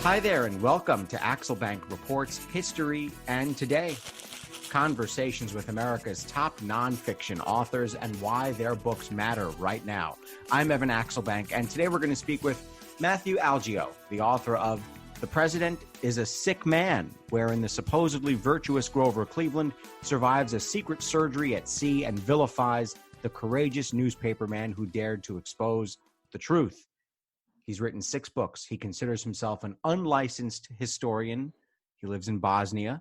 Hi there, and welcome to Axelbank Reports History and Today. Conversations with America's top nonfiction authors and why their books matter right now. I'm Evan Axelbank, and today we're going to speak with Matthew Algeo, the author of The President is a Sick Man, wherein the supposedly virtuous Grover Cleveland survives a secret surgery at sea and vilifies the courageous newspaperman who dared to expose the truth. He's written 6 books. He considers himself an unlicensed historian. He lives in Bosnia.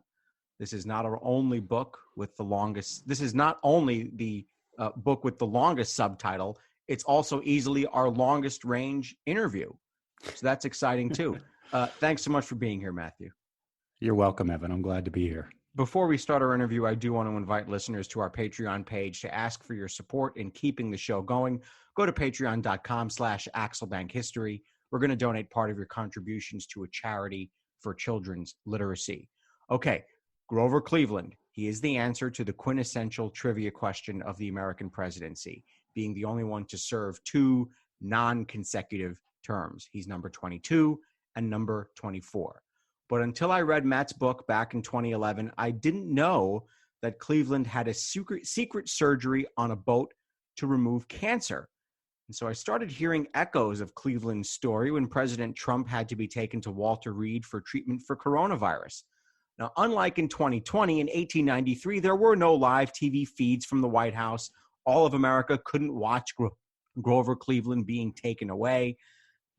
This is not our only book with the longest. This is not only the book with the longest subtitle. It's also easily our longest range interview. So that's exciting too. Thanks so much for being here, Matthew. You're welcome, Evan. I'm glad to be here. Before we start our interview, I do want to invite listeners to our Patreon page to ask for your support in keeping the show going. Go to patreon.com/AxelbankHistory. We're going to donate part of your contributions to a charity for children's literacy. Okay, Grover Cleveland. He is the answer to the quintessential trivia question of the American presidency, being the only one to serve 2 non-consecutive terms. He's number 22 and number 24. But until I read Matt's book back in 2011, I didn't know that Cleveland had a secret surgery on a boat to remove cancer. And so I started hearing echoes of Cleveland's story when President Trump had to be taken to Walter Reed for treatment for coronavirus. Now, unlike in 2020, in 1893, there were no live TV feeds from the White House. All of America couldn't watch Grover Cleveland being taken away.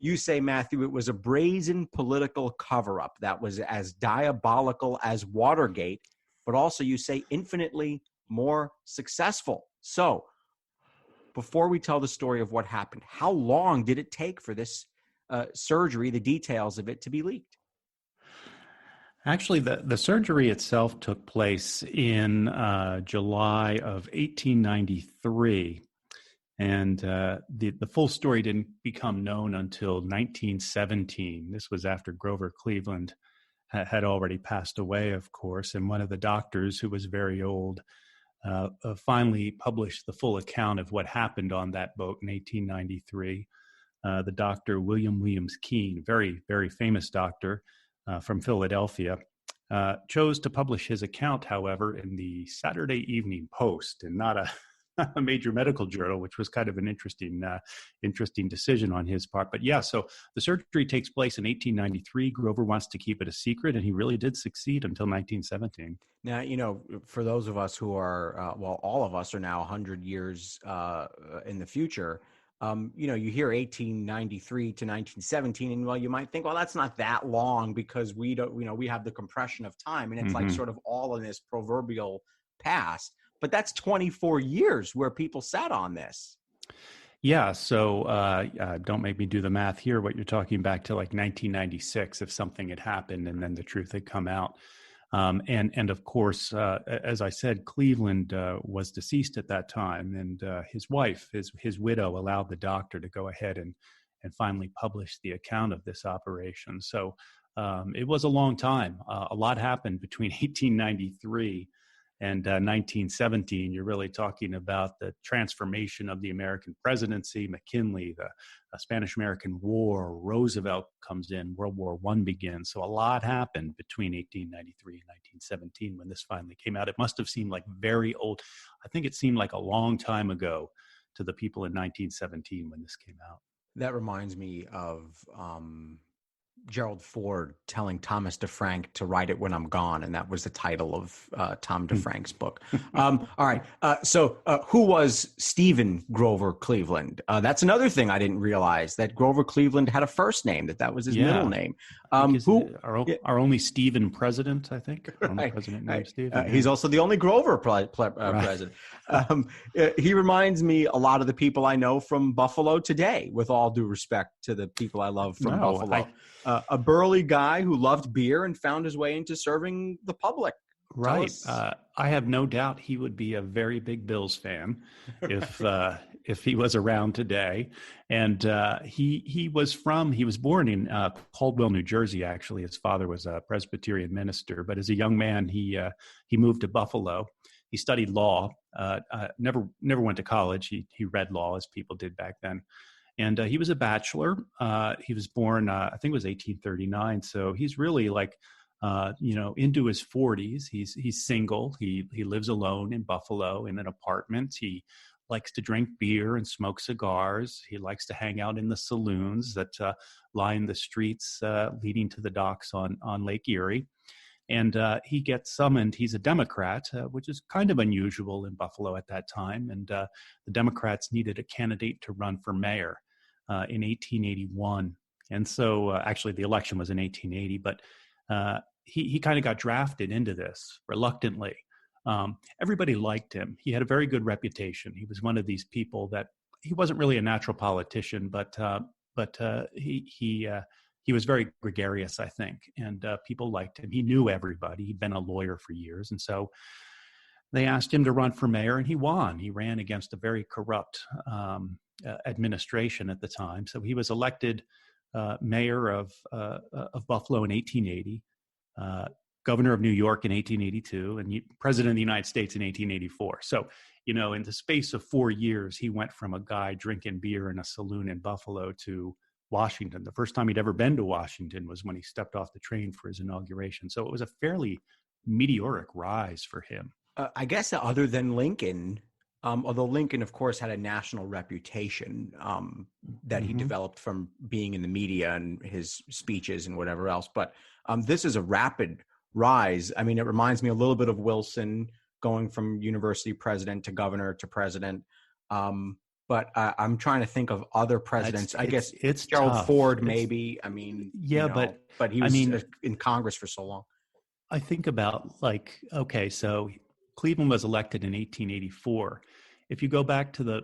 You say, Matthew, it was a brazen political cover-up that was as diabolical as Watergate, but also, you say, infinitely more successful. So, before we tell the story of what happened, how long did it take for this surgery, the details of it, to be leaked? Actually, the surgery itself took place in July of 1893. And the full story didn't become known until 1917. This was after Grover Cleveland had already passed away, of course. And one of the doctors, who was very old, finally published the full account of what happened on that boat in 1893. The doctor, William Williams Keene, very, very famous doctor from Philadelphia, chose to publish his account, however, in the Saturday Evening Post, and not a major medical journal, which was kind of an interesting decision on his part. But yeah, so the surgery takes place in 1893. Grover wants to keep it a secret, and he really did succeed until 1917. Now, for those of us who are, all of us are now 100 years in the future. You hear 1893 to 1917, and you might think, well, that's not that long because we don't, we have the compression of time, and it's like sort of all in this proverbial past. But that's 24 years where people sat on this. Yeah, so don't make me do the math here. What you're talking back to like 1996, if something had happened and then the truth had come out. And of course, as I said, Cleveland was deceased at that time, and his wife, his widow, allowed the doctor to go ahead and finally publish the account of this operation. So it was a long time. A lot happened between 1893 and 1917. You're really talking about the transformation of the American presidency, McKinley, the Spanish-American War, Roosevelt comes in, World War I begins. So a lot happened between 1893 and 1917 when this finally came out. It must have seemed like very old. I think it seemed like a long time ago to the people in 1917 when this came out. That reminds me of Gerald Ford telling Thomas DeFrank to write it when I'm gone, and that was the title of Tom DeFrank's book. All right. So who was Stephen Grover Cleveland? That's another thing I didn't realize, that Grover Cleveland had a first name, that was his middle name. Our only Stephen president, I think. Right, only president named Stephen. He's also the only Grover president. He reminds me a lot of the people I know from Buffalo today, with all due respect to the people I love from Buffalo. A burly guy who loved beer and found his way into serving the public. Right. I have no doubt he would be a very big Bills fan if he was around today. And he was born in Caldwell, New Jersey. Actually, his father was a Presbyterian minister, but as a young man, he moved to Buffalo. He studied law. Never went to college. He read law, as people did back then. And he was a bachelor. He was born, I think it was 1839. So he's really like, into his 40s. He's single. He lives alone in Buffalo in an apartment. He likes to drink beer and smoke cigars. He likes to hang out in the saloons that line the streets leading to the docks on Lake Erie. And he gets summoned. He's a Democrat, which is kind of unusual in Buffalo at that time. And the Democrats needed a candidate to run for mayor in 1881. And so actually the election was in 1880, but he kind of got drafted into this reluctantly. Everybody liked him. He had a very good reputation. He was one of these people that he wasn't really a natural politician, but he was very gregarious, I think, and people liked him. He knew everybody. He'd been a lawyer for years, and so they asked him to run for mayor, and he won. He ran against a very corrupt administration at the time, so he was elected mayor of Buffalo in 1880. Governor of New York in 1882, and president of the United States in 1884. So, in the space of 4 years, he went from a guy drinking beer in a saloon in Buffalo to Washington. The first time he'd ever been to Washington was when he stepped off the train for his inauguration. So it was a fairly meteoric rise for him. I guess other than Lincoln, although Lincoln, of course, had a national reputation that he developed from being in the media and his speeches and whatever else. But this is a rapid rise. I mean, it reminds me a little bit of Wilson going from university president to governor to president. But I'm trying to think of other presidents. I guess it's Gerald tough. Ford, maybe. I mean, yeah, but he was in Congress for so long. I think about so Cleveland was elected in 1884. If you go back to the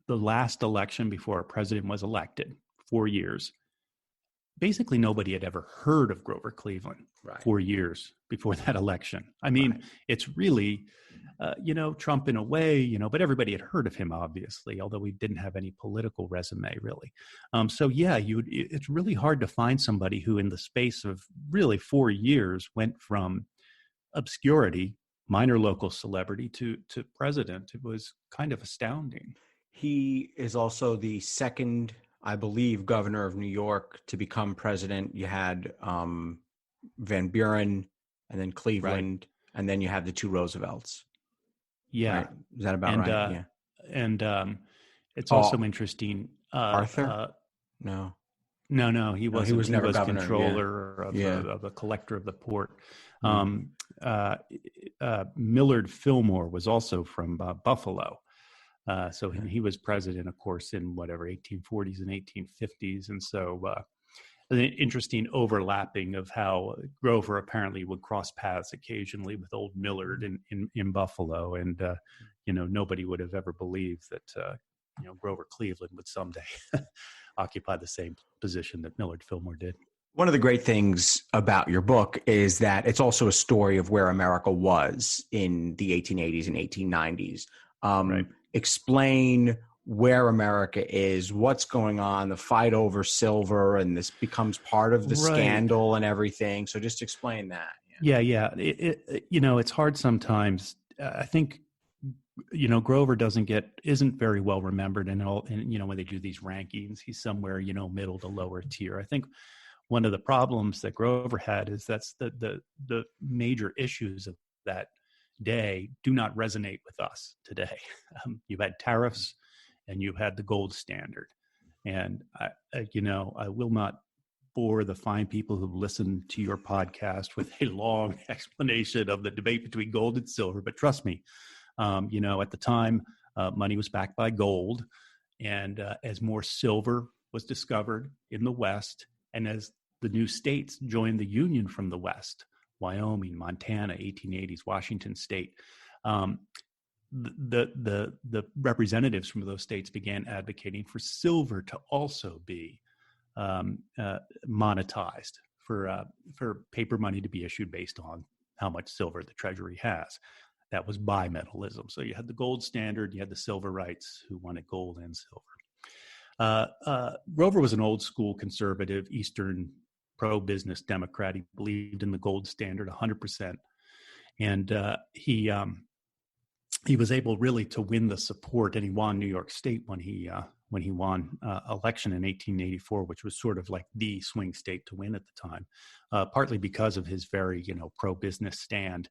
last election before a president was elected, 4 years, basically nobody had ever heard of Grover Cleveland 4 years before that election. I mean, it's really, Trump in a way, but everybody had heard of him, obviously, although he didn't have any political resume, really. It's really hard to find somebody who in the space of really 4 years went from obscurity, minor local celebrity, to president. It was kind of astounding. He is also the second, I believe, governor of New York to become president. You had Van Buren, and then Cleveland, and then you have the two Roosevelts. Yeah. Right? Is that about right? Yeah. And it's also interesting. Arthur? No, he wasn't. He was never governor, controller of the collector of the port. Millard Fillmore was also from Buffalo. So he was president, of course, in 1840s and 1850s. And so an interesting overlapping of how Grover apparently would cross paths occasionally with old Millard in Buffalo. And, nobody would have ever believed that, Grover Cleveland would someday occupy the same position that Millard Fillmore did. One of the great things about your book is that it's also a story of where America was in the 1880s and 1890s. Explain where America is, what's going on, the fight over silver, and this becomes part of the scandal and everything. So just explain that. Yeah. It's hard sometimes. I think, Grover isn't very well remembered and when they do these rankings, he's somewhere, middle to lower tier. I think one of the problems that Grover had is that's the major issues of that day do not resonate with us today. You've had tariffs and you've had the gold standard. And I will not bore the fine people who listen to your podcast with a long explanation of the debate between gold and silver. But trust me, at the time, money was backed by gold. And as more silver was discovered in the West, and as the new states joined the Union from the West, Wyoming, Montana, 1880s, Washington State, the representatives from those states began advocating for silver to also be monetized, for paper money to be issued based on how much silver the Treasury has. That was bimetallism. So you had the gold standard, you had the silver rights who wanted gold and silver. Grover was an old school conservative, Eastern pro-business Democrat. He believed in the gold standard 100%. And he was able really to win the support, and he won New York State when he when he won election in 1884, which was sort of like the swing state to win at the time, partly because of his very, pro-business stand,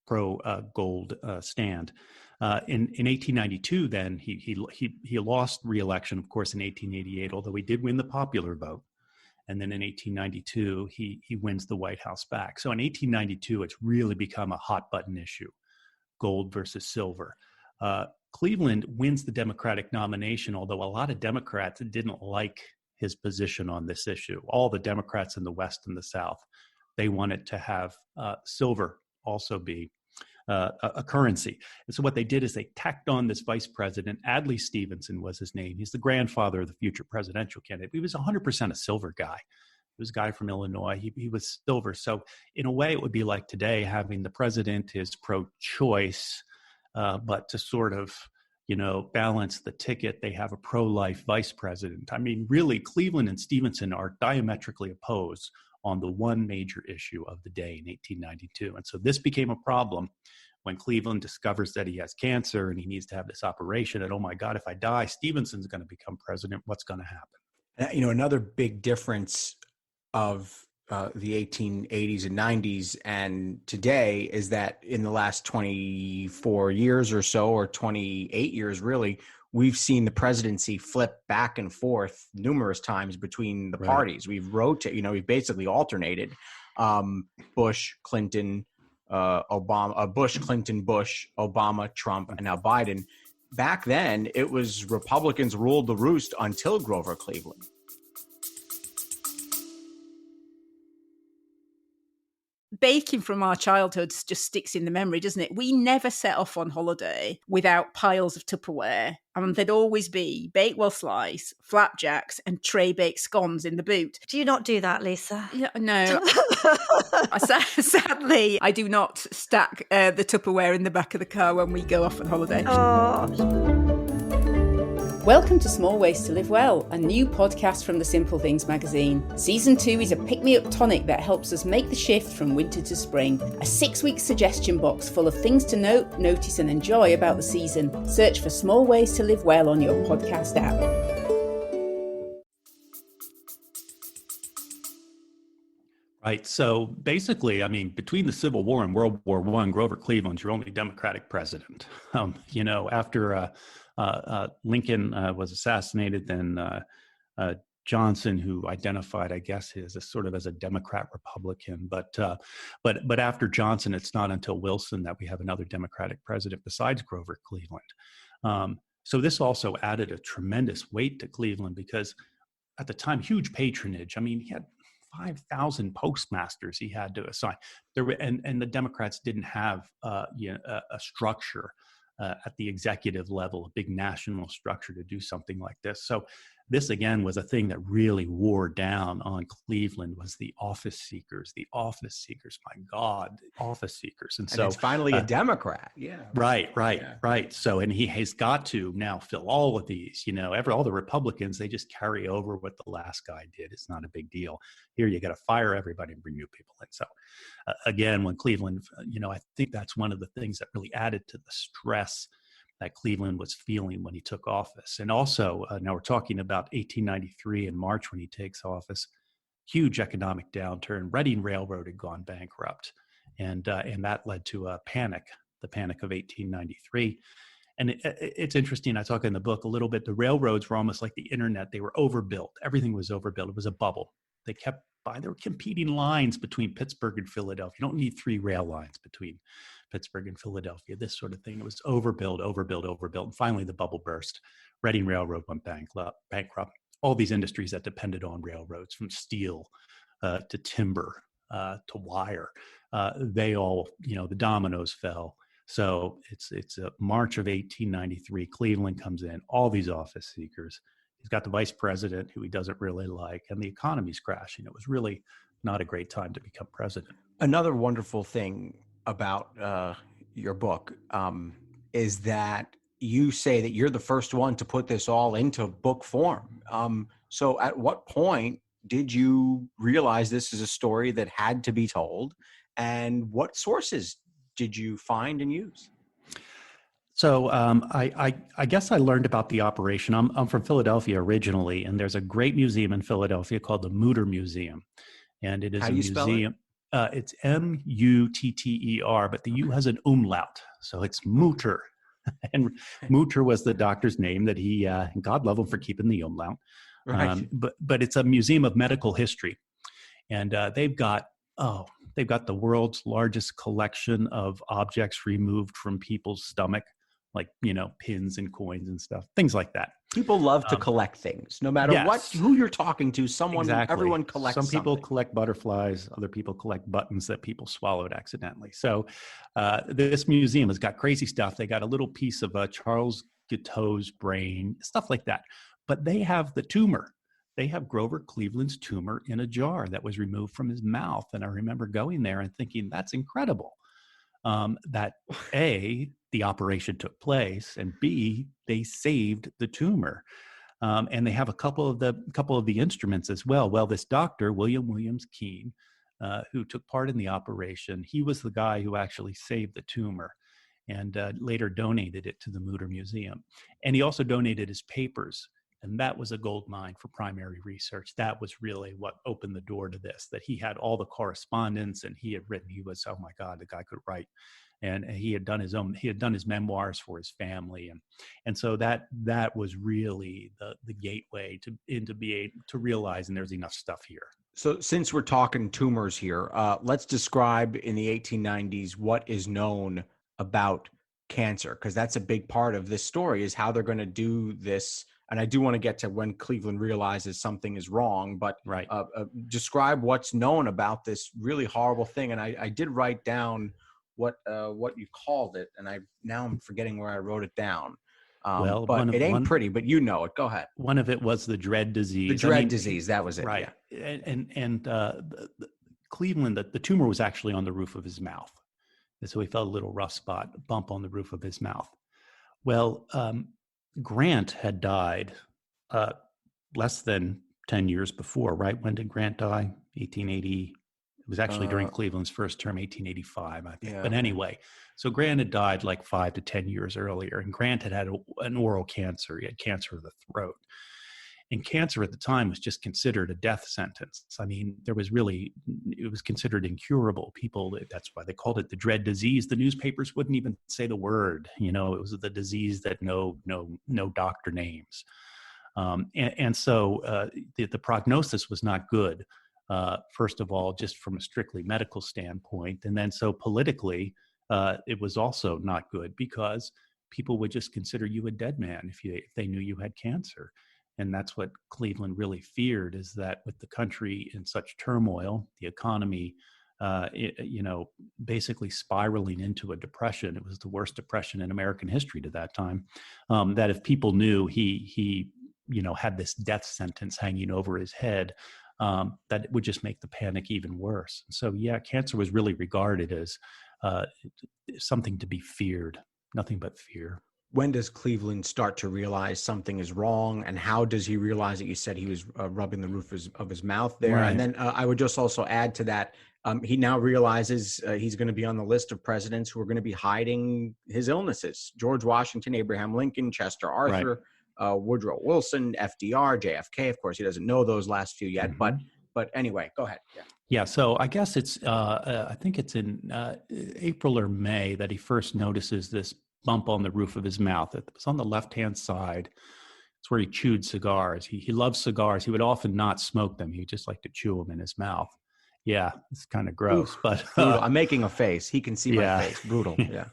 pro-gold stand. In 1892, then he lost re-election, of course, in 1888, although he did win the popular vote. And then in 1892, he wins the White House back. So in 1892, it's really become a hot button issue, gold versus silver. Cleveland wins the Democratic nomination, although a lot of Democrats didn't like his position on this issue. All the Democrats in the West and the South, they wanted to have silver also be a currency. And so what they did is they tacked on this vice president. Adlai Stevenson was his name. He's the grandfather of the future presidential candidate. He was 100% a silver guy. He was a guy from Illinois. He was silver. So in a way, it would be like today having the president is pro-choice, but to sort of, balance the ticket, they have a pro-life vice president. I mean, really, Cleveland and Stevenson are diametrically opposed on the one major issue of the day in 1892. And so this became a problem when Cleveland discovers that he has cancer and he needs to have this operation. And oh my God, if I die, Stevenson's going to become president. What's going to happen? Another big difference of the 1880s and 90s and today is that in the last 24 years or so, or 28 years really, we've seen the presidency flip back and forth numerous times between the parties. We've we've basically alternated Bush, Clinton, Obama, Bush, Clinton, Bush, Obama, Trump, and now Biden. Back then, it was Republicans ruled the roost until Grover Cleveland. Baking from our childhoods just sticks in the memory, doesn't it? We never set off on holiday without piles of Tupperware. And there'd always be Bakewell slice, flapjacks, and tray-baked scones in the boot. Do you not do that, Lisa? No. Sadly, I do not stack the Tupperware in the back of the car when we go off on holiday. Oh. Welcome to Small Ways to Live Well, a new podcast from the Simple Things magazine. Season 2 is a pick-me-up tonic that helps us make the shift from winter to spring. A 6-week suggestion box full of things to note, notice and enjoy about the season. Search for Small Ways to Live Well on your podcast app. Right. So basically, I mean, between the Civil War and World War I, Grover Cleveland's your only Democratic president. After Lincoln was assassinated, then Johnson, who identified, I guess, as a Democrat Republican, but after Johnson, it's not until Wilson that we have another Democratic president besides Grover Cleveland. So this also added a tremendous weight to Cleveland because at the time, huge patronage. I mean, he had 5,000 postmasters he had to assign. And the Democrats didn't have a structure at the executive level, a big national structure to do something like this. So this, again, was a thing that really wore down on Cleveland was the office seekers. My God, the office seekers. And so it's finally a Democrat. Yeah. Right. So, and he has got to now fill all of these, all the Republicans, they just carry over what the last guy did. It's not a big deal. Here, you got to fire everybody and bring new people in. So again, when Cleveland, I think that's one of the things that really added to the stress that Cleveland was feeling when he took office. And also, now we're talking about 1893 in March when he takes office, huge economic downturn. Reading Railroad had gone bankrupt. And that led to a panic, the Panic of 1893. And it's interesting, I talk in the book a little bit, the railroads were almost like the internet. They were overbuilt. Everything was overbuilt. It was a bubble. There were competing lines between Pittsburgh and Philadelphia. You don't need 3 rail lines between Pittsburgh and Philadelphia, this sort of thing. It was overbuilt. And finally the bubble burst. Reading Railroad went bankrupt. All these industries that depended on railroads, from steel to timber to wire, they all, the dominoes fell. So it's a March of 1893. Cleveland comes in, all these office seekers. He's got the vice president who he doesn't really like, and the economy's crashing. It was really not a great time to become president. Another wonderful thing about your book is that you say that you're the first one to put this all into book form. So at what point did you realize this is a story that had to be told? And what sources did you find and use? So I guess I learned about the operation. I'm from Philadelphia originally, and there's a great museum in Philadelphia called the Mutter Museum, and it is How a do you spell it? museum. It's Mutter, but the U has an umlaut, so it's Okay. Mutter. And Mutter was the doctor's name that he, God love him for keeping the umlaut. Right. But it's a museum of medical history, and they've got the world's largest collection of objects removed from people's stomach, like pins and coins and stuff, things like that. People love to Um, collect things, no matter yes, who you're talking to. exactly. Everyone collects Some people something. collect butterflies, other people collect buttons that people swallowed accidentally. So this museum has got crazy stuff. They got a little piece of Charles Guiteau's brain, stuff like that. But they have the tumor. They have Grover Cleveland's tumor in a jar that was removed from his mouth. And I remember going there and thinking, that's incredible. That A, the operation took place, and B, they saved the tumor. And they have a couple of the instruments as well. Well, this doctor, William Williams Keene, who took part in the operation, he was the guy who actually saved the tumor and later donated it to the Mutter Museum. And he also donated his papers. And that was a gold mine for primary research. That was really what opened the door to this, that he had all the correspondence and he had written, oh my God, the guy could write. And he had done his memoirs for his family. And so that was really the gateway to realizing there's enough stuff here. So since we're talking tumors here, let's describe in the 1890s what is known about cancer, because that's a big part of this story, is how they're going to do this. And I do want to get to when Cleveland realizes something is wrong, but Right. Describe what's known about this really horrible thing. And I did write down what you called it, and I'm forgetting where I wrote it down. Well, but it ain't pretty, but you know it. Go ahead. One of it was the dread disease. The dread disease, that was it. Right. Yeah. And Cleveland, the tumor was actually on the roof of his mouth. And so he felt a little rough spot, a bump on the roof of his mouth. Well, Grant had died less than 10 years before, right? When did Grant die? 1880. It was actually during Cleveland's first term, 1885, I think. Yeah, but anyway, so Grant had died like 5 to 10 years earlier, and Grant had an oral cancer. He had cancer of the throat. And cancer at the time was just considered a death sentence. I mean, it was considered incurable. That's why they called it the dread disease. The newspapers wouldn't even say the word. It was the disease that no doctor names. So the prognosis was not good. First of all, just from a strictly medical standpoint. And then so politically, it was also not good because people would just consider you a dead man if they knew you had cancer. And that's what Cleveland really feared, is that with the country in such turmoil, the economy, basically spiraling into a depression. It was the worst depression in American history to that time. That if people knew he had this death sentence hanging over his head, that it would just make the panic even worse. So yeah, cancer was really regarded as something to be feared, nothing but fear. When does Cleveland start to realize something is wrong, and how does he realize it? You said he was rubbing the roof of his mouth there. Right. And then I would just also add to that, he now realizes he's going to be on the list of presidents who are going to be hiding his illnesses. George Washington, Abraham Lincoln, Chester Arthur, Woodrow Wilson, FDR, JFK. Of course, he doesn't know those last few yet, but anyway, go ahead. Yeah. So I guess I think it's in April or May that he first notices this bump on the roof of his mouth. It was on the left-hand side. It's where he chewed cigars. He loved cigars. He would often not smoke them. He would just like to chew them in his mouth. Yeah, it's kind of gross. Oof, but brutal. I'm making a face. He can see my face. Brutal. Yeah.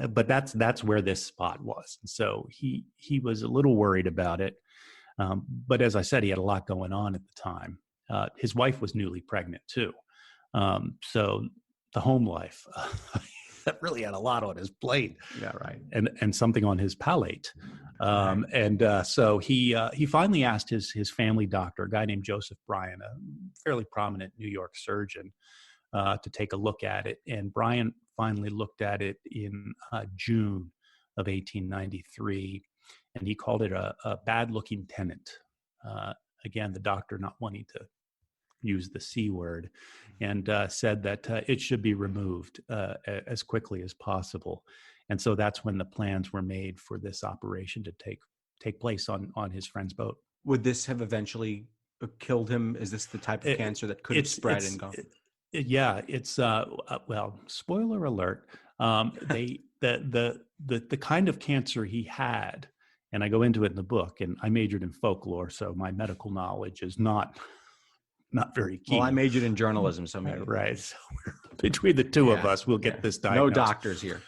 But that's where this spot was. So he was a little worried about it. But as I said, he had a lot going on at the time. His wife was newly pregnant too. So the home life. That really had a lot on his plate, Yeah, right. and something on his palate, so he finally asked his family doctor, a guy named Joseph Bryan, a fairly prominent New York surgeon, to take a look at it. And Bryan finally looked at it in June of 1893, and he called it a bad-looking tenant. Again, the doctor not wanting to use the C word, and said that it should be removed as quickly as possible. And so that's when the plans were made for this operation to take place on his friend's boat. Would this have eventually killed him? Is this the type of cancer that could have spread and gone? Yeah, it's well, spoiler alert. The kind of cancer he had, and I go into it in the book, and I majored in folklore, so my medical knowledge is not very keen. Well, I majored in journalism, so maybe. Right. So between the two of us, we'll get this diagnosed. No doctors here.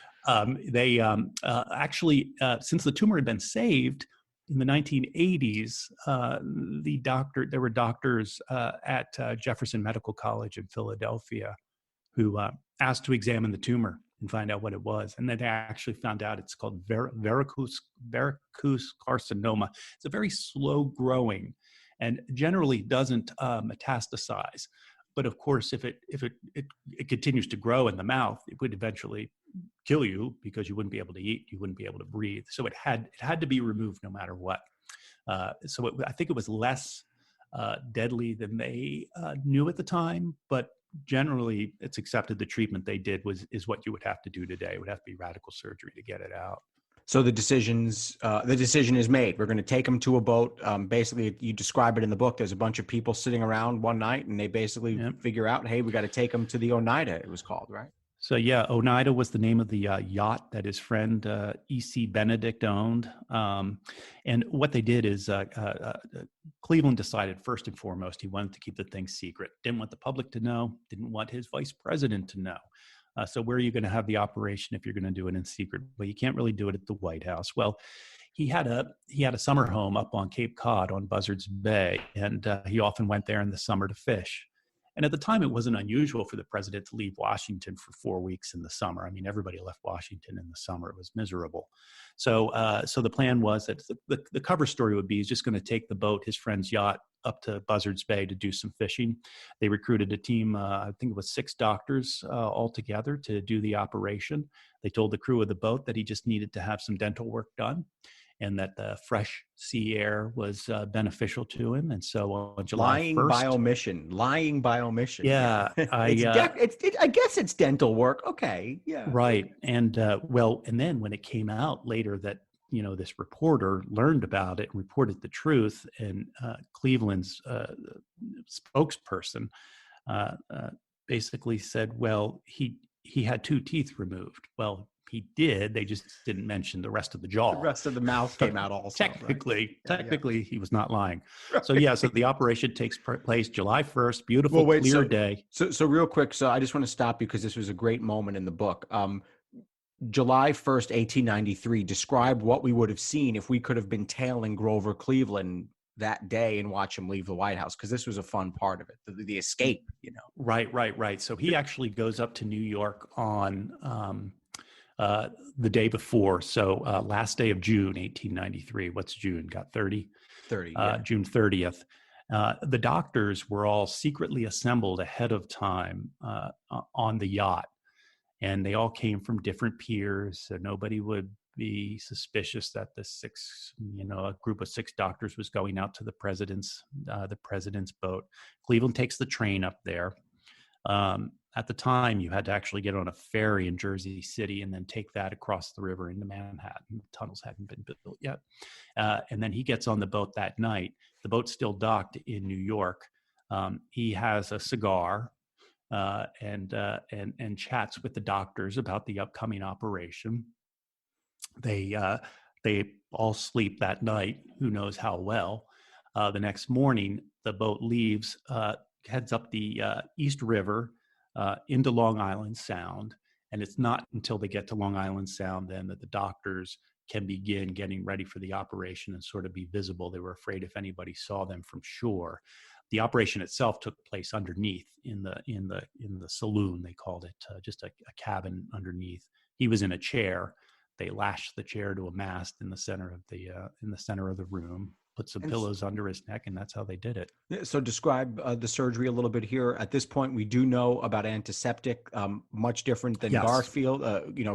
They actually, since the tumor had been saved in the 1980s, there were doctors at Jefferson Medical College in Philadelphia who asked to examine the tumor and find out what it was. And then they actually found out it's called varicose carcinoma. It's a very slow growing and generally doesn't metastasize. But of course, if it continues to grow in the mouth, it would eventually kill you because you wouldn't be able to eat, you wouldn't be able to breathe. So it had to be removed no matter what. I think it was less deadly than they knew at the time, but generally it's accepted the treatment they did is what you would have to do today. It would have to be radical surgery to get it out. So the decision is made. We're going to take them to a boat. Basically, you describe it in the book. There's a bunch of people sitting around one night, and they basically figure out, hey, we got to take them to the Oneida, it was called, right? So yeah, Oneida was the name of the yacht that his friend E.C. Benedict owned. And what they did is Cleveland decided first and foremost he wanted to keep the thing secret. Didn't want the public to know. Didn't want his vice president to know. So where are you going to have the operation if you're going to do it in secret? Well, you can't really do it at the White House. Well, he had a summer home up on Cape Cod on Buzzards Bay, and he often went there in the summer to fish. And at the time, it wasn't unusual for the president to leave Washington for 4 weeks in the summer. I mean, everybody left Washington in the summer. It was miserable. So the plan was that the cover story would be he's just going to take the boat, his friend's yacht, up to Buzzards Bay to do some fishing. They recruited a team, I think it was 6 doctors altogether to do the operation. They told the crew of the boat that he just needed to have some dental work done and that the fresh sea air was beneficial to him. And so on July 1st... Lying by omission. Yeah. I guess it's dental work. Okay. Yeah. Right. And and then when it came out later that, this reporter learned about it and reported the truth, and Cleveland's spokesperson basically said, well, he had 2 teeth removed. Well, he did. They just didn't mention the rest of the jaw. The rest of the mouth came out also. Technically, he was not lying. Right. So the operation takes place July 1st, beautiful, clear day. So real quick, so I just want to stop you because this was a great moment in the book. July 1st, 1893, describe what we would have seen if we could have been tailing Grover Cleveland that day and watch him leave the White House, because this was a fun part of it, the escape, Right. So he actually goes up to New York on the day before. So last day of June, 1893. What's June? Got 30? 30, yeah. June 30th. The doctors were all secretly assembled ahead of time on the yacht. And they all came from different piers, so nobody would be suspicious that a group of 6 doctors was going out to the president's boat. Cleveland takes the train up there. At the time, you had to actually get on a ferry in Jersey City and then take that across the river into Manhattan. The tunnels hadn't been built yet. And then he gets on the boat that night. The boat's still docked in New York. He has a cigar and chats with the doctors about the upcoming operation. They all sleep that night. Who knows how well? The next morning, the boat leaves, heads up the East River into Long Island Sound. And it's not until they get to Long Island Sound then that the doctors can begin getting ready for the operation and sort of be visible. They were afraid if anybody saw them from shore. The operation itself took place underneath in the saloon, they called it, just a cabin underneath. He was in a chair. They lashed the chair to a mast in the center of the room, put some pillows under his neck, and that's how they did it. Yeah, so describe the surgery a little bit here. At this point, we do know about antiseptic, much different than Garfield.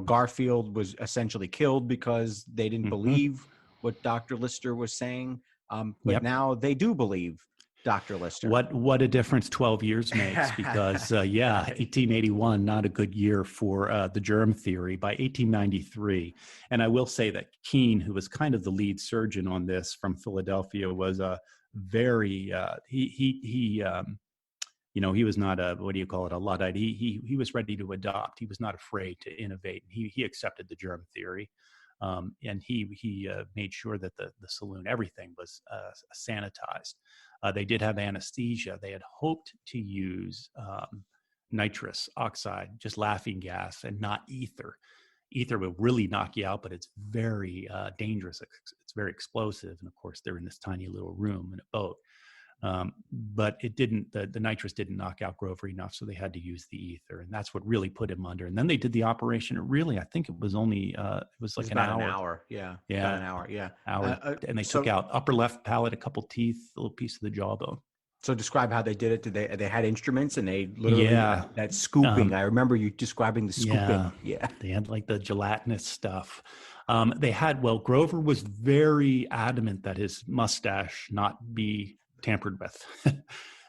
Garfield was essentially killed because they didn't believe what Dr. Lister was saying. But now they do believe. Dr. Lister. What a difference 12 years makes, because 1881, not a good year for the germ theory. By 1893, and I will say that Keene, who was kind of the lead surgeon on this from Philadelphia, was a very he was not a, what do you call it, a Luddite. He was ready to adopt. He was not afraid to innovate. He accepted the germ theory. And he made sure that the saloon, everything was sanitized. They did have anesthesia. They had hoped to use nitrous oxide, just laughing gas, and not ether. Ether will really knock you out, but it's very dangerous. It's very explosive. And of course, they're in this tiny little room in a boat. But it didn't, the nitrous didn't knock out Grover enough, so they had to use the ether, and that's what really put him under. And then they did the operation. I think it was only, it was like an hour. Yeah. Yeah. About an hour. Yeah. And they took out upper left palate, a couple teeth, a little piece of the jawbone. So describe how they did it. Did they had instruments and they literally that scooping. I remember you describing the scooping. Yeah. They had like the gelatinous stuff. Grover was very adamant that his mustache not be tampered with.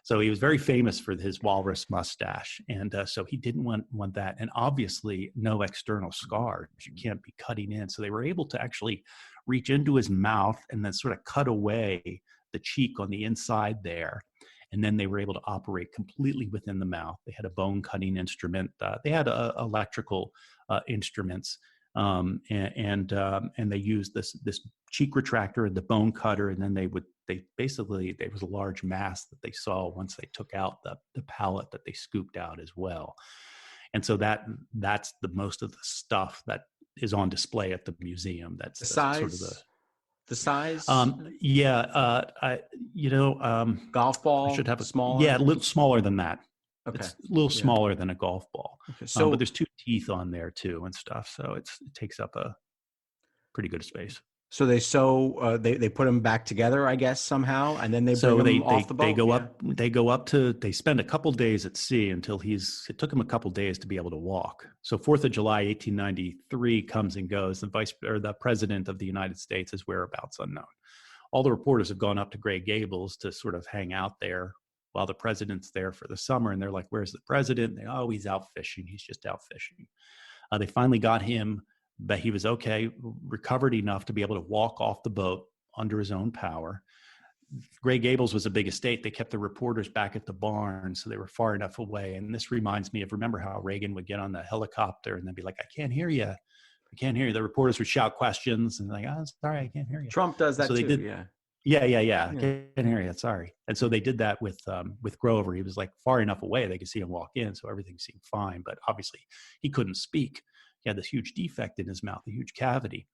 So he was very famous for his walrus mustache. And so he didn't want that. And obviously no external scars. You can't be cutting in. So they were able to actually reach into his mouth and then sort of cut away the cheek on the inside there. And then they were able to operate completely within the mouth. They had a bone cutting instrument. They had electrical instruments. And they used this cheek retractor and the bone cutter, and then there was a large mass that they saw once they took out the palate that they scooped out as well. And so that's the most of the stuff that is on display at the museum. That's the size. Sort of the size. Golf ball. I should have smaller. Yeah, a little smaller than that. Okay. It's a little smaller than a golf ball. Okay. So, but there's 2 teeth on there too and stuff. So it takes up a pretty good space. So they put them back together, I guess, somehow, and then they bring them off the boat. They spend a couple days at sea until it took him a couple days to be able to walk. So 4th of July, 1893 comes and goes. The president of the United States is whereabouts unknown. All the reporters have gone up to Grey Gables to sort of hang out there while the president's there for the summer. And they're like, where's the president? He's out fishing. He's just out fishing. They finally got him, but he was okay, recovered enough to be able to walk off the boat under his own power. Grey Gables was a big estate. They kept the reporters back at the barn, so they were far enough away. And this reminds me of, remember how Reagan would get on the helicopter and then be like, I can't hear you. I can't hear you. The reporters would shout questions and like, sorry, I can't hear you. Trump does that too. Yeah. I can't hear you. Sorry. And so they did that with Grover. He was like far enough away they could see him walk in, so everything seemed fine. But obviously he couldn't speak. He had this huge defect in his mouth, a huge cavity.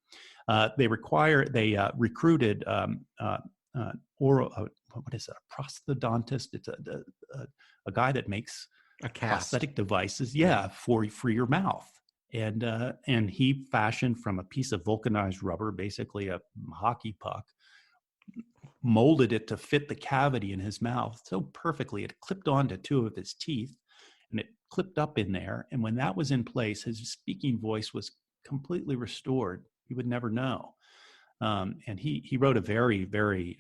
They recruited what is a prosthodontist? It's a guy that makes prosthetic devices. For your mouth. And he fashioned from a piece of vulcanized rubber, basically a hockey puck, molded it to fit the cavity in his mouth so perfectly. It clipped onto 2 of his teeth, and it clipped up in there. And when that was in place, his speaking voice was completely restored. You would never know. And he wrote a very, very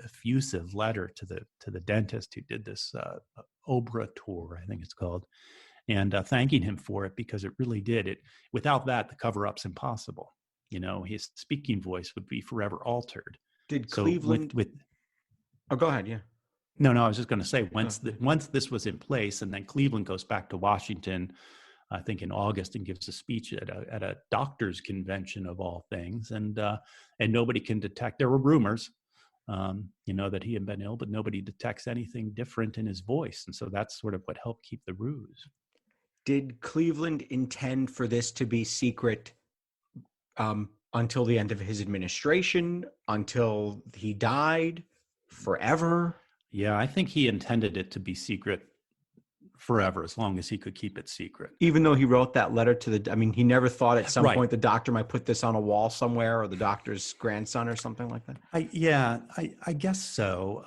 effusive letter to the dentist who did this Obra tour, I think it's called, and thanking him for it, because it really did it. Without that, the cover-up's impossible. His speaking voice would be forever altered. Did Cleveland? Go ahead. Yeah. No, I was just going to say, once this was in place, and then Cleveland goes back to Washington, I think in August, and gives a speech at a doctors' convention of all things, and nobody can detect. There were rumors, that he had been ill, but nobody detects anything different in his voice, and so that's sort of what helped keep the ruse. Did Cleveland intend for this to be secret until the end of his administration, until he died, forever? Yeah, I think he intended it to be secret forever, as long as he could keep it secret. Even though he wrote that letter he never thought at some point the doctor might put this on a wall somewhere, or the doctor's grandson or something like that? I guess so.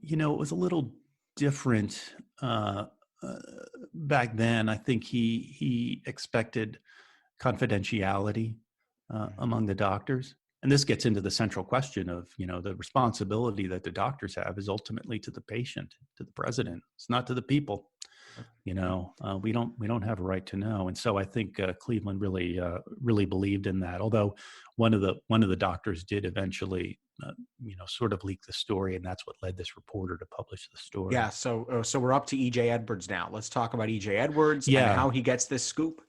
It was a little different back then. I think he expected confidentiality among the doctors. And this gets into the central question of, the responsibility that the doctors have is ultimately to the patient, to the president. It's not to the people. We don't have a right to know. And so I think Cleveland really believed in that. Although one of the doctors did eventually, sort of leak the story, and that's what led this reporter to publish the story. Yeah. So we're up to E.J. Edwards now. Let's talk about E.J. Edwards Yeah. and how he gets this scoop.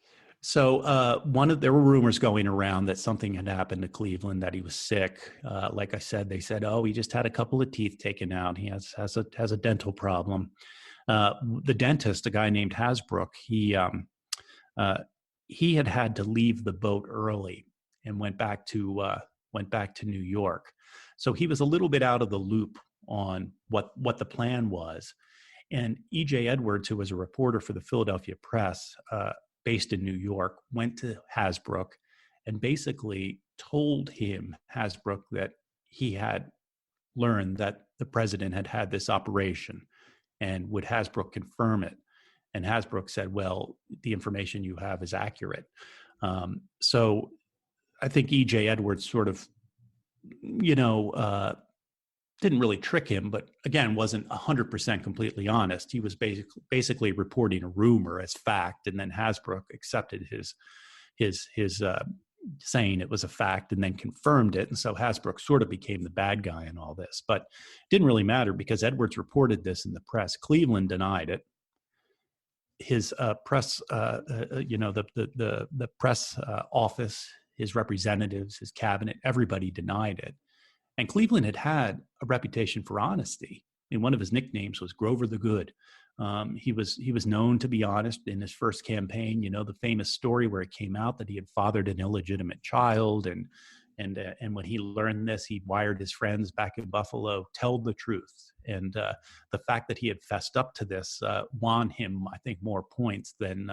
So there were rumors going around that something had happened to Cleveland, that he was sick. Like I said, they said, "Oh, he just had a couple of teeth taken out. He has a dental problem." The dentist, a guy named Hasbrook, he had to leave the boat early and went back to New York. So he was a little bit out of the loop on what the plan was. And E.J. Edwards, who was a reporter for the Philadelphia Press, based in New York, went to Hasbrook and basically told Hasbrook, that he had learned that the president had this operation, and would Hasbrook confirm it? And Hasbrook said, "Well, the information you have is accurate." So I think E.J. Edwards sort of, didn't really trick him, but again, wasn't 100% completely honest. He was basically reporting a rumor as fact, and then Hasbrook accepted his saying it was a fact, and then confirmed it. And so Hasbrook sort of became the bad guy in all this, but it didn't really matter because Edwards reported this in the press. Cleveland denied it. His press, the press office, his representatives, his cabinet, everybody denied it. And Cleveland had a reputation for honesty. I mean, one of his nicknames was Grover the Good. He was known to be honest in his first campaign. The famous story where it came out that he had fathered an illegitimate child, and when he learned this, he wired his friends back in Buffalo, tell the truth. And the fact that he had fessed up to this won him, I think, more points than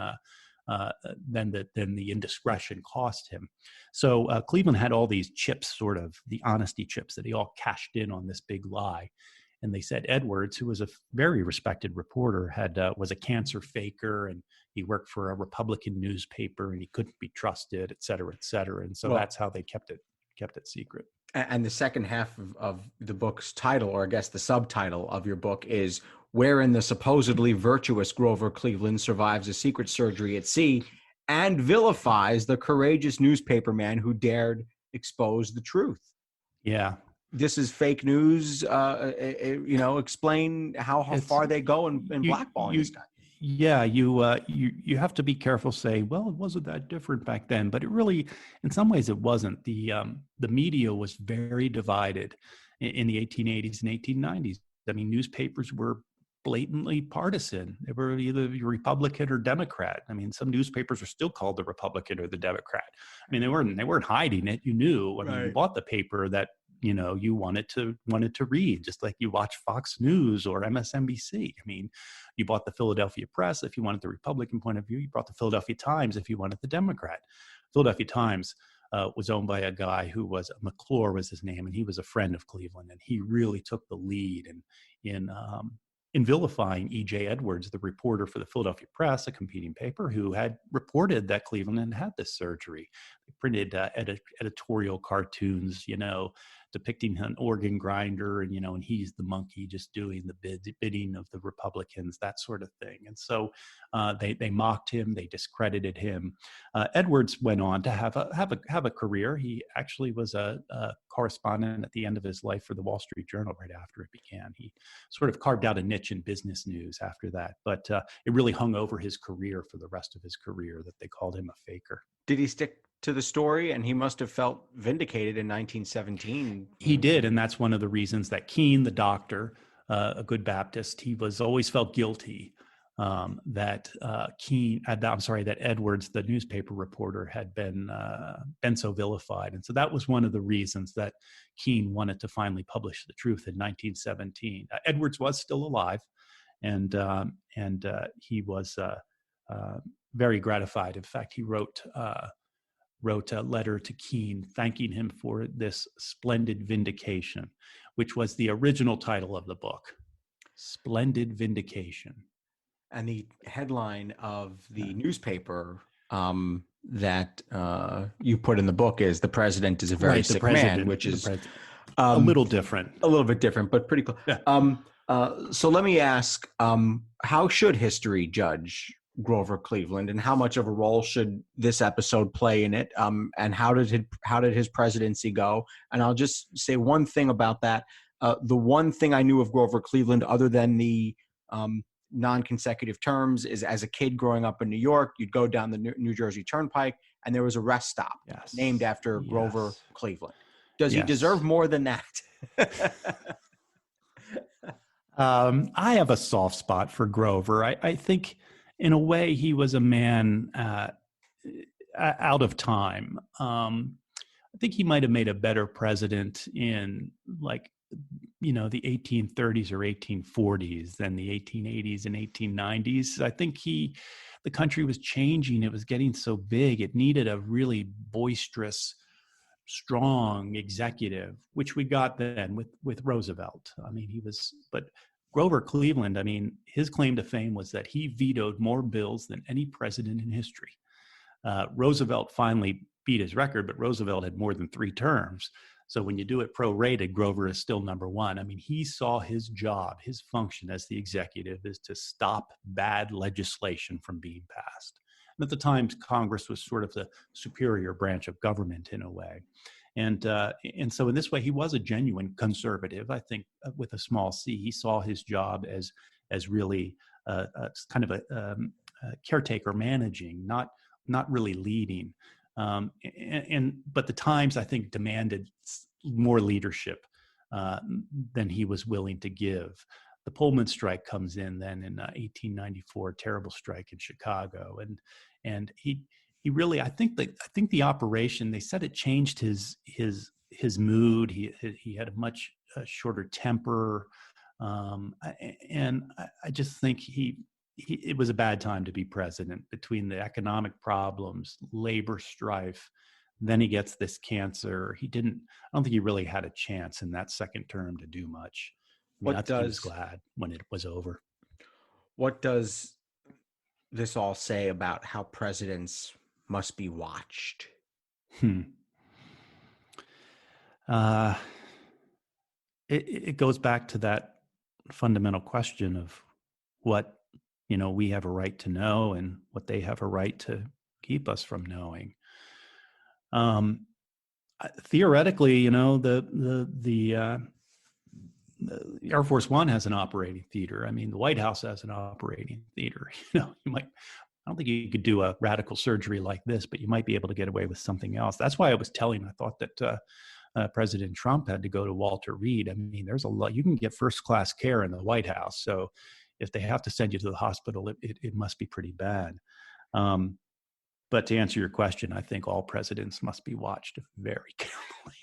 the indiscretion cost him. So Cleveland had all these chips, sort of the honesty chips, that he all cashed in on this big lie. And they said Edwards, who was a very respected reporter, was a cancer faker, and he worked for a Republican newspaper, and he couldn't be trusted, et cetera, et cetera. And so that's how they kept it secret. And the second half of the book's title, or I guess the subtitle of your book, is Wherein the supposedly virtuous Grover Cleveland survives a secret surgery at sea and vilifies the courageous newspaperman who dared expose the truth. Yeah. This is fake news. Explain how far they go in blackballing this guy. Yeah, you have to be careful. Say, well, it wasn't that different back then, but it really, in some ways, it wasn't. The media was very divided in the 1880s and 1890s. I mean, newspapers were blatantly partisan. They were either Republican or Democrat. I mean, some newspapers are still called the Republican or the Democrat. I mean, they weren't hiding it. You knew. I mean, you bought the paper that you wanted to read, just like you watch Fox News or MSNBC. I mean, you bought the Philadelphia Press if you wanted the Republican point of view. You bought the Philadelphia Times if you wanted the Democrat. Philadelphia Times was owned by a guy who was McClure was his name, and he was a friend of Cleveland, and he really took the lead in vilifying E.J. Edwards, the reporter for the Philadelphia Press, a competing paper, who had reported that Cleveland had this surgery. They printed editorial cartoons, depicting an organ grinder, and he's the monkey just doing the bidding of the Republicans, that sort of thing. And so they mocked him, they discredited him. Edwards went on to have a career. He actually was a correspondent at the end of his life for the Wall Street Journal right after it began. He sort of carved out a niche in business news after that, but it really hung over his career for the rest of his career that they called him a faker. Did he stick to the story? And he must have felt vindicated in 1917. He did, and that's one of the reasons that Keene, the doctor, a good Baptist, he was always felt guilty that Edwards, the newspaper reporter, had been so vilified, and so that was one of the reasons that Keene wanted to finally publish the truth in 1917. Edwards was still alive, and he was very gratified. In fact, he wrote a letter to Keene thanking him for this splendid vindication, which was the original title of the book, Splendid Vindication. And the headline of the newspaper that you put in the book is the president is a very sick man, which is a little different. A little bit different, but pretty close. Yeah. So let me ask, how should history judge Grover Cleveland, and how much of a role should this episode play in it? And how did his presidency go? And I'll just say one thing about that. The one thing I knew of Grover Cleveland, other than the non-consecutive terms, is as a kid growing up in New York, you'd go down the New Jersey Turnpike and there was a rest stop named after Grover Cleveland. Does he deserve more than that? I have a soft spot for Grover. I think in a way he was a man out of time. I think he might have made a better president in the 1830s or 1840s than the 1880s and 1890s. I think the country was changing. It was getting so big. It needed a really boisterous, strong executive, which we got then with Roosevelt. But Grover Cleveland, his claim to fame was that he vetoed more bills than any president in history. Roosevelt finally beat his record, but Roosevelt had more than 3 terms. So when you do it prorated, Grover is still number one. He saw his job, his function as the executive is to stop bad legislation from being passed. And at the time, Congress was sort of the superior branch of government in a way. And so in this way, he was a genuine conservative, I think, with a small c. He saw his job as really kind of a caretaker managing, not really leading. But the Times, I think, demanded more leadership than he was willing to give. The Pullman strike comes in then in 1894, terrible strike in Chicago, and he really, I think the operation, they said it changed his mood. He had a much shorter temper, and I just think it was a bad time to be president, between the economic problems, labor strife. Then he gets this cancer. I don't think he really had a chance in that second term to do much. I think he was glad when it was over. What does this all say about how presidents must be watched? It goes back to that fundamental question of what we have a right to know and what they have a right to keep us from knowing. Theoretically, the Air Force One has an operating theater. The White House has an operating theater. I don't think you could do a radical surgery like this, but you might be able to get away with something else. That's why I thought that President Trump had to go to Walter Reed. There's a lot. You can get first-class care in the White House. So if they have to send you to the hospital, it must be pretty bad. But to answer your question, I think all presidents must be watched very carefully.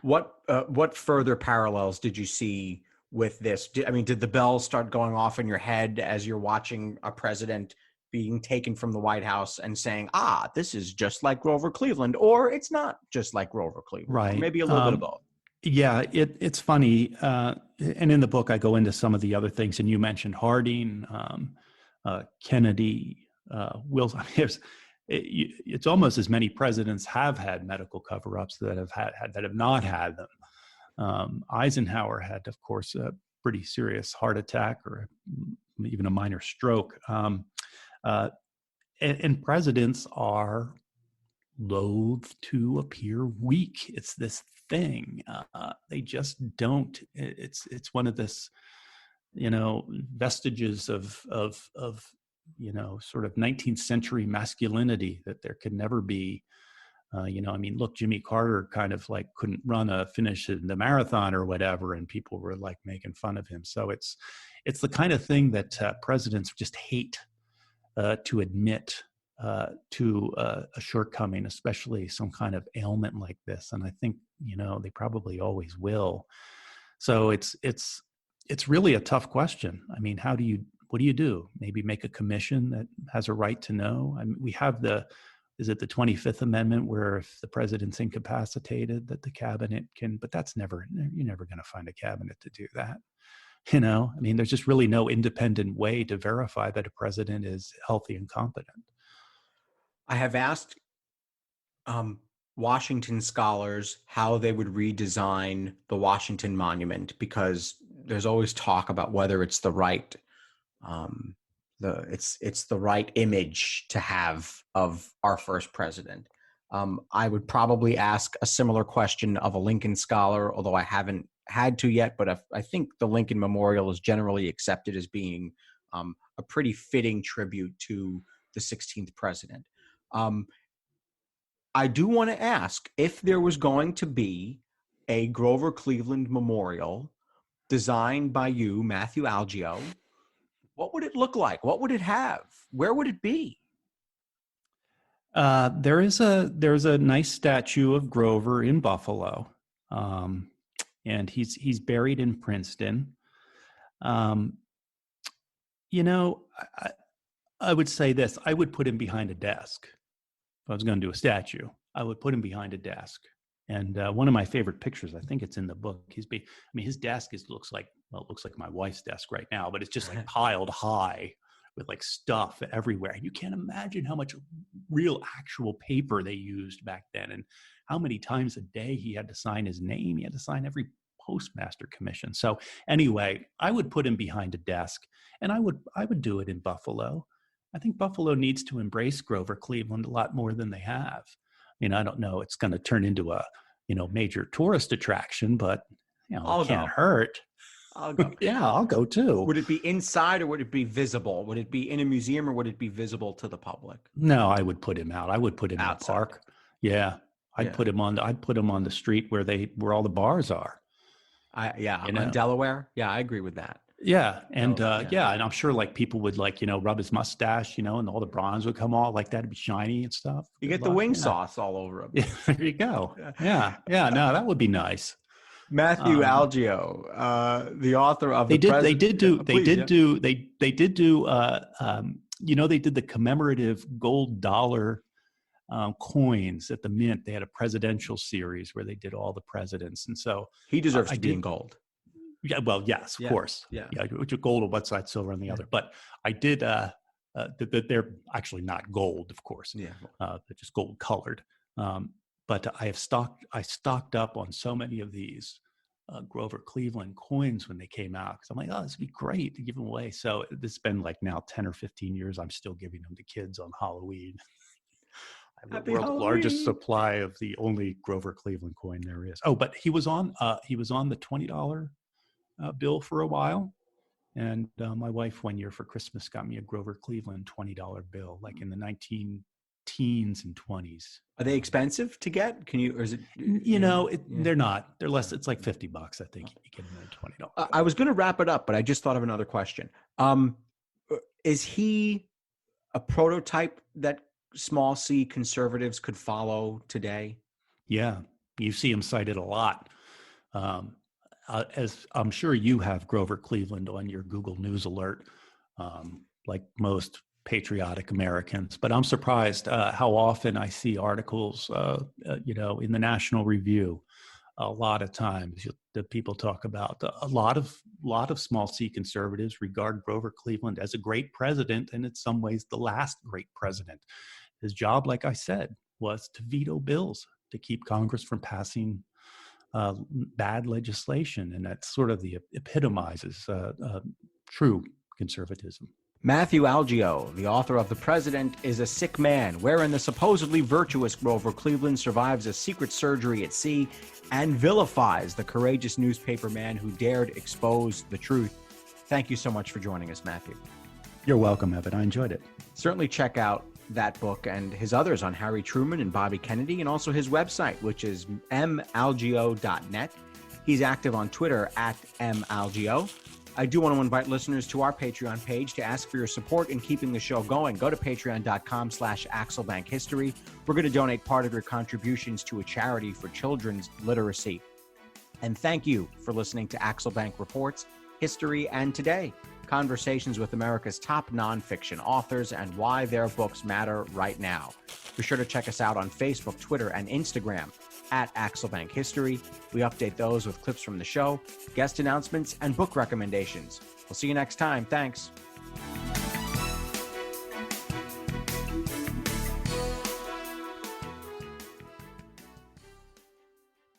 What further parallels did you see with this? Did the bells start going off in your head as you're watching a president being taken from the White House and saying, this is just like Grover Cleveland, or it's not just like Grover Cleveland? Right. Or maybe a little bit of both. Yeah, it's funny. And in the book, I go into some of the other things, and you mentioned Harding, Kennedy, Wilson. It's almost as many presidents have had medical cover-ups that have not had them. Eisenhower had, of course, a pretty serious heart attack or even a minor stroke. And presidents are loath to appear weak. It's this thing. They just don't. It's one of this, vestiges of sort of 19th century masculinity that there could never be. Look, Jimmy Carter kind of couldn't finish the marathon or whatever, and people were making fun of him. So it's the kind of thing that presidents just hate to admit to a shortcoming, especially some kind of ailment like this. And I think, they probably always will. So it's really a tough question. What do you do? Maybe make a commission that has a right to know? We have is it the 25th Amendment, where if the president's incapacitated, that the cabinet can, but you're never going to find a cabinet to do that. I mean, there's just really no independent way to verify that a president is healthy and competent. I have asked Washington scholars how they would redesign the Washington Monument, because there's always talk about whether it's the right it's the right image to have of our first president. I would probably ask a similar question of a Lincoln scholar, although I haven't had to yet, but I think the Lincoln Memorial is generally accepted as being a pretty fitting tribute to the 16th president. I do want to ask if there was going to be a Grover Cleveland Memorial designed by you, Matthew Algeo, what would it look like? What would it have? Where would it be? There's a nice statue of Grover in Buffalo, and he's buried in Princeton. I would say this: I would put him behind a desk. If I was going to do a statue, I would put him behind a desk. And one of my favorite pictures, I think it's in the book. His desk looks like my wife's desk right now, but it's just like piled high with like stuff everywhere. And you can't imagine how much real actual paper they used back then, and how many times a day he had to sign his name. He had to sign every postmaster commission. So anyway, I would put him behind a desk, and I would do it in Buffalo. I think Buffalo needs to embrace Grover Cleveland a lot more than they have. I don't know, it's going to turn into a, major tourist attraction, but it can't hurt. I'll go. Yeah, I'll go too. Would it be inside or would it be visible? Would it be in a museum or would it be visible to the public? No, I would put him out. I would put him outside. in the park. Yeah. I'd put him on the street where all the bars are. On Delaware. Yeah, I agree with that. Yeah. And and I'm sure like people would rub his mustache, and all the bronze would come off, like that'd be shiny and stuff. You get the wing sauce all over him. Yeah, there you go. Yeah. No, that would be nice. Matthew Algeo, the author of they did the commemorative gold dollar coins at the Mint. They had a presidential series where they did all the presidents, and so he deserves to be in gold. Yeah, well, yes, of course. Yeah, which are gold on one side, silver on the other. But I did. They're actually not gold, of course. Yeah, they're just gold colored. But I stocked up on so many of these Grover Cleveland coins when they came out, because I'm like, oh, this would be great to give them away. So it's been like now 10 or 15 years. I'm still giving them to kids on Halloween. I have the world's largest supply of the only Grover Cleveland coin there is. Oh, but he was on the $20 bill for a while. And my wife one year for Christmas got me a Grover Cleveland $20 bill, like in the 19-teens and 20s. Are they expensive to get? Can you, or is it? They're not. They're less. It's like $50, I think. You get them at $20. I was going to wrap it up, but I just thought of another question. Is he a prototype that small C conservatives could follow today? Yeah, you see him cited a lot. As I'm sure you have Grover Cleveland on your Google News alert, like most patriotic Americans, but I'm surprised how often I see articles, in the National Review. A lot of times the people talk about a lot of small C conservatives regard Grover Cleveland as a great president, and in some ways the last great president. His job, like I said, was to veto bills to keep Congress from passing bad legislation, and that sort of epitomizes true conservatism. Matthew Algeo, the author of The President is a Sick Man, wherein the supposedly virtuous Grover Cleveland survives a secret surgery at sea and vilifies the courageous newspaperman who dared expose the truth. Thank you so much for joining us, Matthew. You're welcome, Evan. I enjoyed it. Certainly check out that book and his others on Harry Truman and Bobby Kennedy, and also his website, which is malgeo.net. He's active on Twitter at @malgeo. I do want to invite listeners to our Patreon page to ask for your support in keeping the show going. Go to patreon.com/AxelBankHistory. We're going to donate part of your contributions to a charity for children's literacy. And thank you for listening to Axel Bank Reports, History and Today, conversations with America's top nonfiction authors and why their books matter right now. Be sure to check us out on Facebook, Twitter, and Instagram. at Axelbank History. We update those with clips from the show, guest announcements, and book recommendations. We'll see you next time. Thanks.